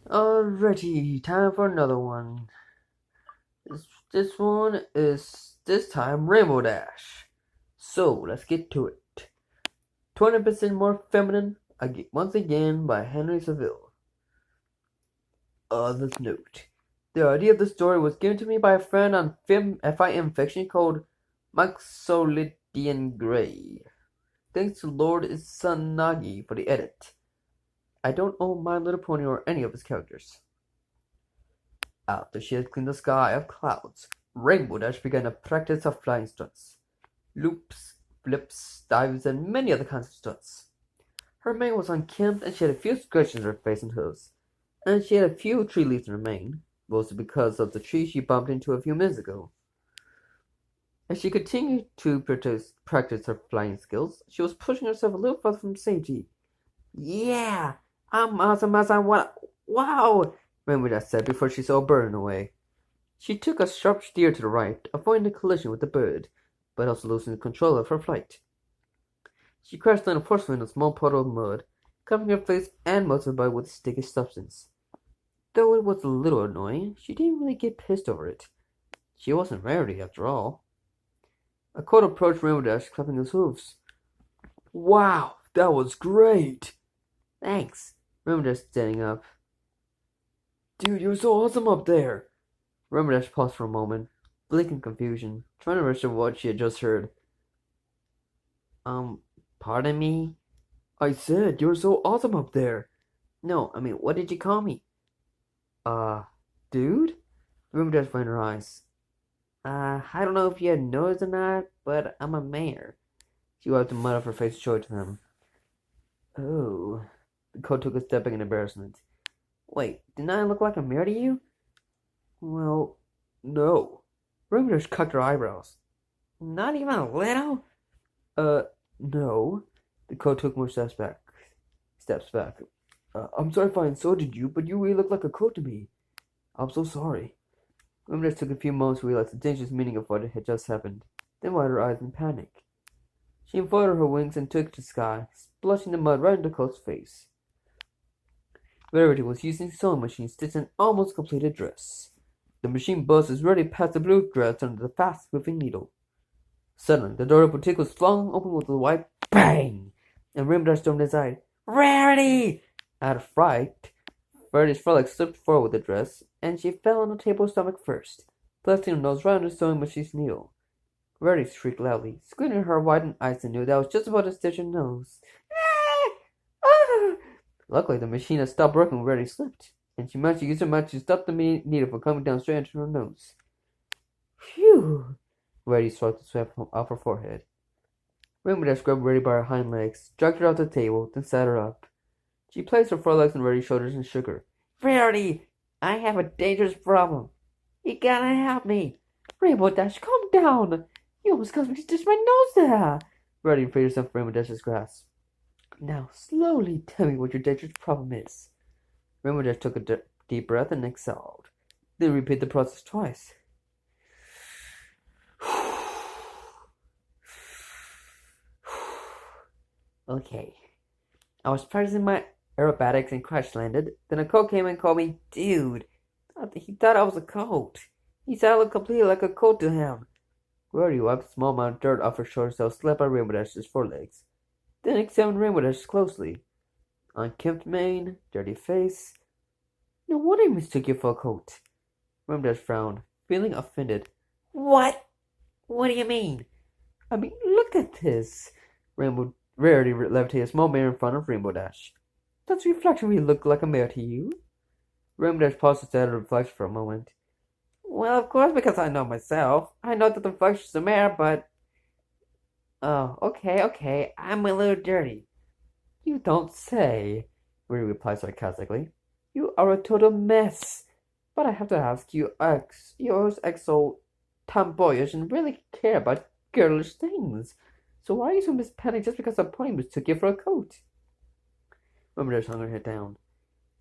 Alrighty, time for another one. This one is this time Rainbow Dash. So let's get to it. 20% more feminine, once again by Henry Saville. This note. The idea of the story was given to me by a friend on FIM Fiction called Maxolidian Gray. Thanks to Lord Izanagi for the edit. I don't own My Little Pony or any of its characters. After she had cleaned the sky of clouds, Rainbow Dash began a practice of flying stunts. Loops, flips, dives, and many other kinds of stunts. Her mane was unkempt and she had a few scratches on her face and toes. And she had a few tree leaves in her mane, mostly because of the tree she bumped into a few minutes ago. As she continued to practice her flying skills, she was pushing herself a little further from safety. Yeah, I'm awesome as I want. Wow, Rainbow Dash said before she saw a bird away. She took a sharp steer to the right, avoiding a collision with the bird, but also losing control of her flight. She crashed down forcefully in a small puddle of mud, covering her face and most of her body with a sticky substance. Though it was a little annoying, she didn't really get pissed over it. She wasn't Rarity, after all. A colt approached Rainbow Dash, clapping his hooves. Wow, that was great! Thanks, Rainbow Dash standing up. Dude, you're so awesome up there! Rainbow Dash paused for a moment, blinking confusion, trying to register what she had just heard. Pardon me? I said you're so awesome up there. No, I mean, what did you call me? Uh, dude? Rainbow Dash blinked her eyes. I don't know if you had noticed or not, but I'm a mayor. She wiped the mud off her face and showed it to him. Oh. The coat took a step back in embarrassment. Wait, didn't I look like a mayor to you? Well, no. Rainbow Dash cocked her eyebrows. Not even a little? No. The coat took more steps back. I'm sorry if I insulted you, but you really look like a coat to me. I'm so sorry. Rainbow Dash took a few moments to realize the dangerous meaning of what had just happened, then wiped her eyes in panic. She unfolded her wings and took to the sky, splashing the mud right into the coat's face. Rarity was using the sewing machine to stitch an almost completed dress. The machine buzzed as Rarity passed the blue threads under the fast-moving needle. Suddenly, the door of the boutique was flung open with a white bang, and Rainbow Dash stormed inside. Rarity! Out of fright, Rarity's frolic slipped forward with the dress, and she fell on the table's stomach first, blasting her nose right on the sewing machine's needle. Rarity shrieked loudly, squinting her widened eyes and knew that was just about to stitch her nose. Luckily, the machine had stopped working when Rarity slipped, and she managed to use her magic to stop the needle from coming down straight into her nose. Phew! Rarity swiped the sweat off her forehead. Rainbow Dash grabbed Rarity by her hind legs, dragged her off the table, then sat her up. She placed her forelegs on Rarity's shoulders and shook her. Rarity, I have a dangerous problem. You gotta help me. Rainbow Dash, calm down. You almost caused me to stitch my nose there. Rarity freed herself from Rainbow Dash's grasp. Now, slowly tell me what your dangerous problem is. Rainbow Dash took a deep breath and exhaled. Then repeat the process twice. Okay. I was practicing my aerobatics and crash landed. Then a coat came and called me dude. He thought I was a coat. He said I looked completely like a coat to him. Rarity wiped a small amount of dirt off her shoulders that was slapped by Rainbow Dash's forelegs. Then examined Rainbow Dash closely. Unkempt mane, dirty face. No wonder he mistook you for a coat. Rainbow Dash frowned, feeling offended. What? What do you mean? I mean, look at this. Rarity levitated a small mirror in front of Rainbow Dash. Does the reflection really look like a mirror to you? Rainbow Dash paused to stare at the reflection for a moment. Well, of course, because I know myself. I know that the reflection's a mirror, but... Oh, okay, I'm a little dirty. You don't say, Rarity replied sarcastically. You are a total mess. But I have to ask you, you're so tomboyish and really care about girlish things. So why are you so mispanicked just because a pony mistook you for a coat? Rainbow Dash hung her head down.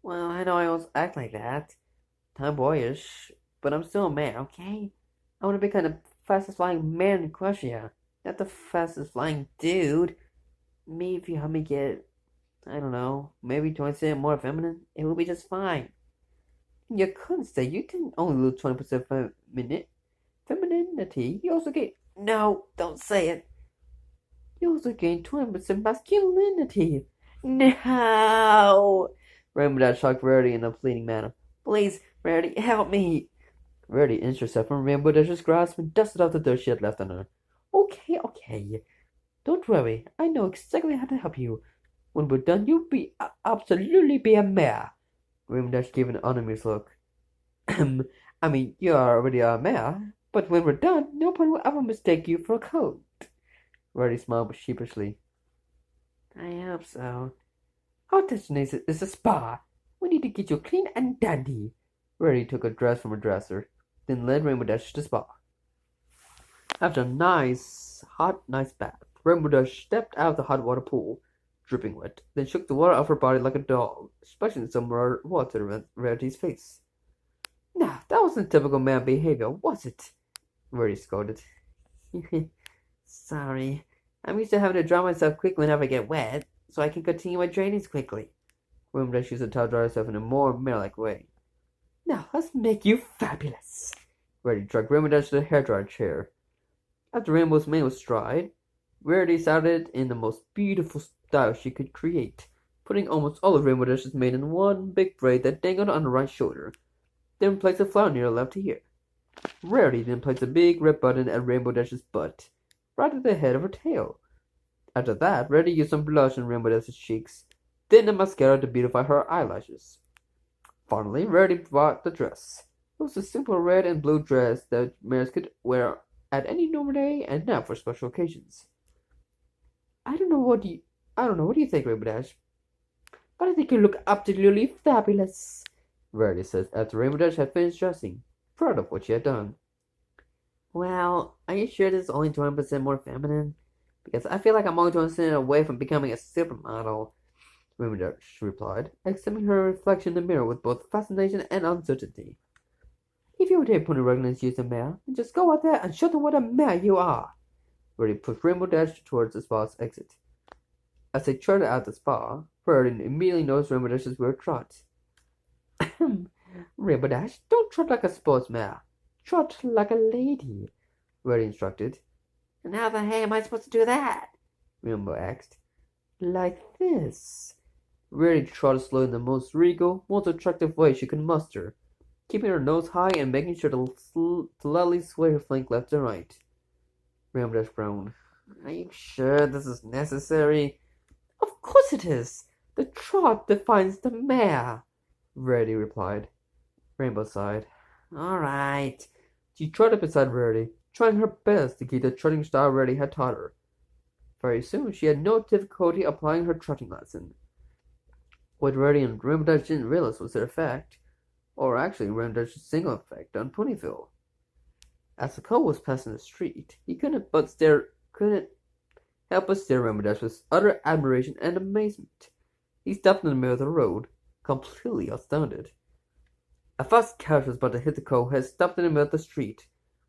Well, I know I always act like that. Tomboyish. But I'm still a man, okay? I want to become the fastest flying man in Crushia. Not the fastest flying dude. Maybe if you help me get, I don't know, maybe 20% more feminine, it will be just fine. You couldn't say you didn't only lose 20% femininity. You also gained. No, don't say it. You also gained 20% masculinity. No! Rainbow Dash shocked Rarity in a pleading manner. Please, Rarity, help me. Rarity inched herself from Rainbow Dash's grasp and dusted off the dirt she had left on her. Okay, okay. Don't worry. I know exactly how to help you. When we're done, you'll absolutely be a mare. Rainbow Dash gave an unamused look. I mean, you are already a mare, but when we're done, nobody will ever mistake you for a coat. Rarity smiled sheepishly. I hope so. Our destination is a spa. We need to get you clean and dandy. Rarity took a dress from her dresser, then led Rainbow Dash to the spa. After a nice bath, Rainbow Dash stepped out of the hot water pool, dripping wet, then shook the water off her body like a dog, splashing some water in Rarity's face. Nah, that wasn't typical man behavior, was it? Rarity scolded. Sorry. I'm used to having to dry myself quickly whenever I get wet, so I can continue my trainings quickly. Rainbow Dash used the towel to dry herself in a more mare-like way. Now, let's make you fabulous. Rarity dragged Rainbow Dash to the hairdryer chair. After Rainbow's mane was dried, Rarity started in the most beautiful style she could create, putting almost all of Rainbow Dash's mane in one big braid that dangled on her right shoulder, then placed a flower near her left ear. Rarity then placed a big red button at Rainbow Dash's butt, right at the head of her tail. After that, Rarity used some blush on Rainbow Dash's cheeks, then a mascara to beautify her eyelashes. Finally, Rarity bought the dress. It was a simple red and blue dress that mares could wear at any normal day and not for special occasions. I don't know what do you think, Rainbow Dash? But I think you look absolutely fabulous, Rarity said after Rainbow Dash had finished dressing, proud of what she had done. Well, are you sure this is only 20% more feminine? Because I feel like I'm only 20% away from becoming a supermodel, Rainbow Dash replied, examining her reflection in the mirror with both fascination and uncertainty. If you dare put a recognize you as a mare, then just go out there and show them what a mare you are. Rarity pushed Rainbow Dash towards the spa's exit. As they trotted out the spa, Rarity immediately noticed Rainbow Dash's weird trot. Rainbow Dash, don't trot like a sports mare. Trot like a lady, Rarity instructed. And how the heck am I supposed to do that? Rainbow asked. Like this. Rarity trotted slowly in the most regal, most attractive way she could muster, keeping her nose high and making sure to slightly sway her flank left and right. Rainbow Dash groaned. Are you sure this is necessary? Of course it is. The trot defines the mare, Rarity replied. Rainbow sighed. All right. She trotted beside Rarity, trying her best to keep the trotting style Rarity had taught her. Very soon, she had no difficulty applying her trotting lesson. What Rarity and Rainbow Dash didn't realize was their effect, or actually Rainbow Dash's single effect on Ponyville. As the colt was passing the street, he couldn't help but stare Rainbow Dash with utter admiration and amazement. He stopped in the middle of the road, completely astounded. A fast carriage was about to hit the colt had stopped in the middle of the street,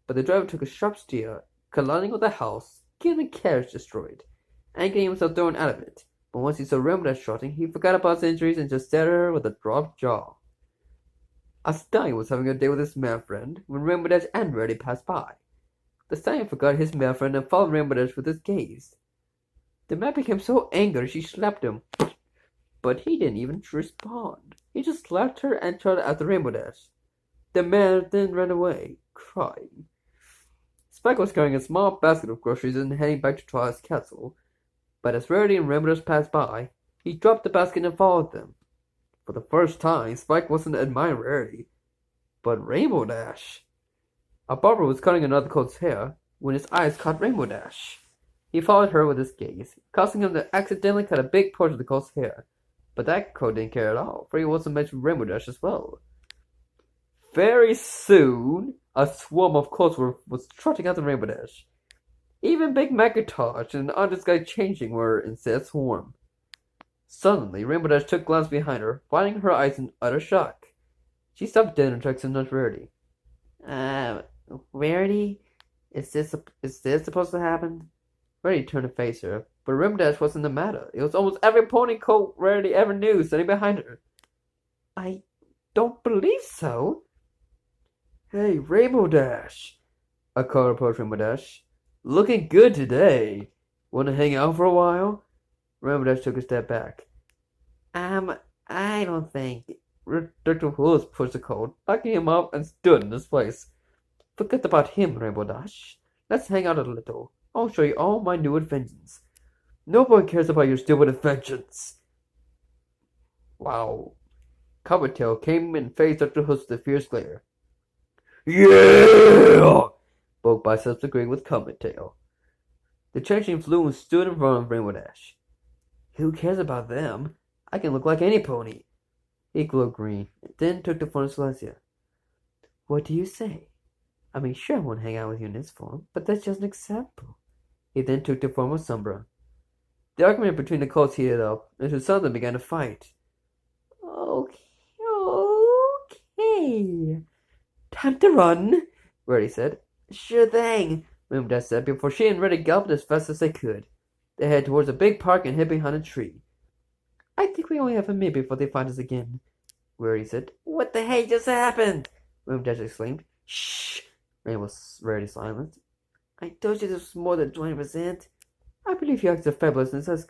but the driver took a sharp steer, colliding with the house, getting the carriage destroyed, and getting himself thrown out of it. But once he saw Rainbow Dash trotting, he forgot about his injuries and just stared at her with a dropped jaw. A stallion was having a day with his mare friend when Rainbow Dash and Rarity passed by. The stallion forgot his mare friend and followed Rainbow Dash with his gaze. The mare became so angry she slapped him, but he didn't even respond. He just slapped her and trotted after Rainbow Dash. The mare then ran away, crying. Spike was carrying a small basket of groceries and heading back to Twilight's castle, but as Rarity and Rainbow Dash passed by, he dropped the basket and followed them. For the first time, Spike wasn't admiring Rarity, but Rainbow Dash. A barber was cutting another colt's hair when his eyes caught Rainbow Dash. He followed her with his gaze, causing him to accidentally cut a big portion of the colt's hair, but that colt didn't care at all, for he was to match Rainbow Dash as well. Very soon, a swarm of colts was trotting after Rainbow Dash. Even Big Macintosh and an undisguised changeling were in said swarm. Suddenly, Rainbow Dash took a glance behind her, widening her eyes in utter shock. She stopped dead and tried to nudge Rarity. Rarity? Is this supposed to happen? Rarity turned to face her, but Rainbow Dash wasn't the matter. It was almost every pony colt Rarity ever knew standing behind her. I don't believe so. Hey, Rainbow Dash, a caller approached Rainbow Dash. Looking good today. Want to hang out for a while? Rainbow Dash took a step back. I don't think. Dr. Willis pushed the coat, backing him up, and stood in his place. Forget about him, Rainbow Dash. Let's hang out a little. I'll show you all my new inventions. No one cares about your stupid inventions. Wow. Coppertail came and faced Dr. Hook with a fierce glare. Yeah! Both Biceps agreed with Coppertail. The changeling flew and stood in front of Rainbow Dash. Who cares about them? I can look like any pony. He glowed green, and then took the form of Celestia. What do you say? I mean, sure I won't hang out with you in this form, but that's just an example. He then took the form of Sombra. The argument between the cults heated up, and the two sons began to fight. Okay. Time to run, Reddy said. Sure thing, Rainbow Dash said, before she and Reddy galloped as fast as they could. They headed towards a big park and hid behind a tree. I think we only have a minute before they find us again, Reddy said. What the heck just happened? Rainbow Dash exclaimed. Shh! Rainbow was Reddy silent. I told you this was more than 20%. I believe you act the fabulousness as...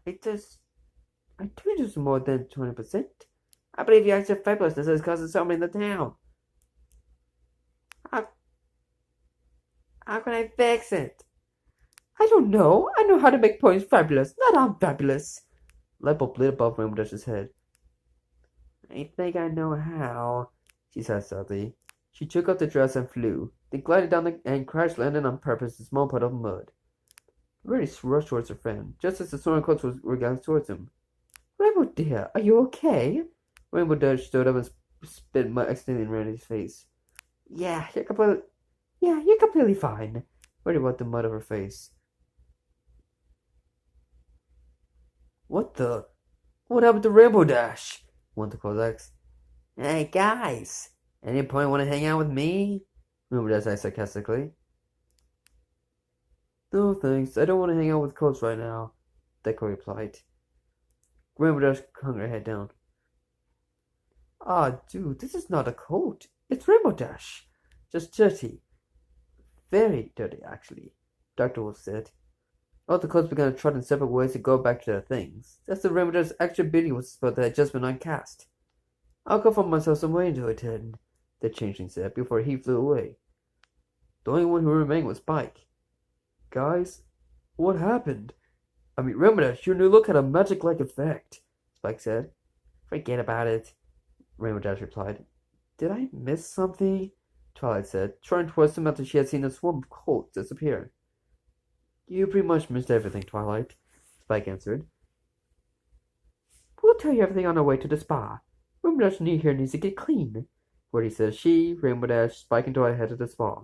I told you this was more than 20%. I believe you act the fabulousness has caused so many in the town. How can I fix it? I don't know. I know how to make ponies fabulous, not unfabulous. Lightbulb lit above Rainbow Dash's head. I think I know how, she said sadly. She took off the dress and flew, then glided down and crash landed on purpose in a small puddle of mud. Reddy rushed towards her friend, just as the soaring clouds were going towards him. Rainbow dear, are you okay? Rainbow Dash stood up and spit mud accidentally in Reddy's face. Yeah, you're completely fine. Reddy wiped the mud off her face. What happened to Rainbow Dash? One of the Cossacks. Hey guys, any point want to hang out with me? Rainbow Dash asked sarcastically. No thanks, I don't want to hang out with Coach right now, Deco replied. Rainbow Dash hung her head down. Ah, dude, this is not a coat. It's Rainbow Dash. Just dirty. Very dirty, actually, Dr. Wolf said. All the coats began to trot in separate ways to go back to their things. That's the Rainbow Dash's extra beauty was spot that had just been uncast. I'll go find myself some way to attend, the changeling said before he flew away. The only one who remained was Spike. Guys, what happened? I mean, Rainbow Dash, your new look had a magic-like effect, Spike said. Forget about it, Rainbow Dash replied. Did I miss something? Twilight said, trying towards him after she had seen a swarm of colts disappear. You pretty much missed everything, Twilight, Spike answered. We'll tell you everything on our way to the spa. Rainbow Dash here needs to get clean. Reddy said she, Rainbow Dash, Spike, and Twilight headed to the spa.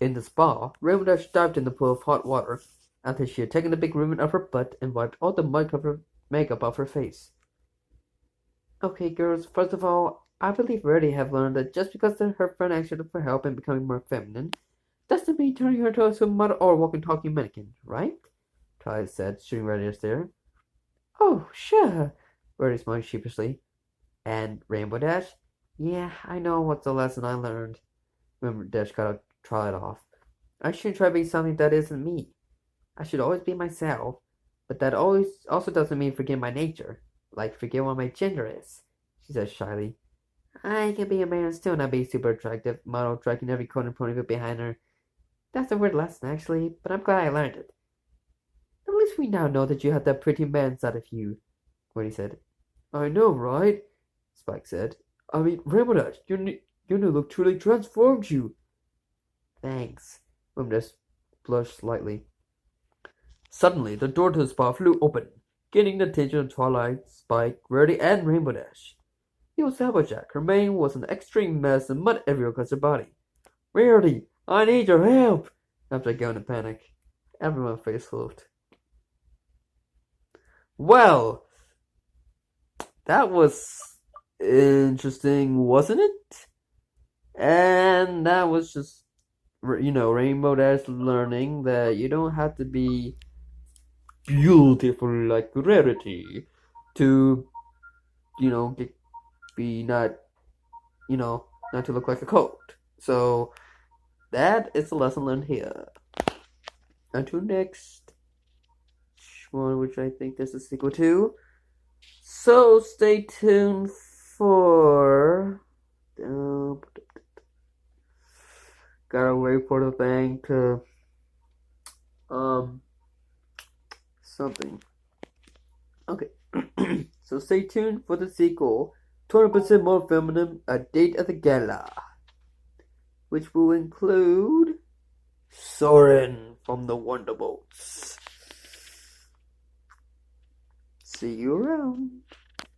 In the spa, Rainbow Dash dived in the pool of hot water after she had taken the big ribbon off her butt and wiped all the makeup off her face. Okay, girls, first of all, I believe Reddy have learned that just because her friend asked her for help in becoming more feminine, doesn't mean turning her into a mother or walking-talking mannequin, right? Twilight said, shooting Reddy a stare. Oh, sure, Reddy smiled sheepishly. And Rainbow Dash? Yeah, I know what's the lesson I learned. Rainbow Dash got Twilight off. I shouldn't try being something that isn't me. I should always be myself, but that also doesn't mean forget my nature, like forget what my gender is, she said shyly. I can be a man and still not be super attractive, model dragging every corner ponytail behind her. That's a weird lesson, actually, but I'm glad I learned it. At least we now know that you have that pretty man side of you, Woody said. I know, right? Spike said. I mean, Rainbow Dash, your new look truly transformed you. Thanks. Rainbow Dash blushed slightly. Suddenly, the door to the spa flew open, getting the attention of Twilight, Spike, Reddy, and Rainbow Dash. It was Applejack. Her mane was an extreme mess and mud everywhere across her body. Rarity, I need your help! Applejack yelled in panic. Everyone face moved. Well, that was interesting, wasn't it? And that was just, Rainbow Dash learning that you don't have to be beautiful like rarity to, get, be not, not to look like a coat. So that is the lesson learned here. Until next one, which I think this is sequel to. So stay tuned for. Gotta wait for the thing to something. Okay. So stay tuned for the sequel. 20% more feminine, A Date at the Gala, which will include Soren from the Wonderbolts. See you around.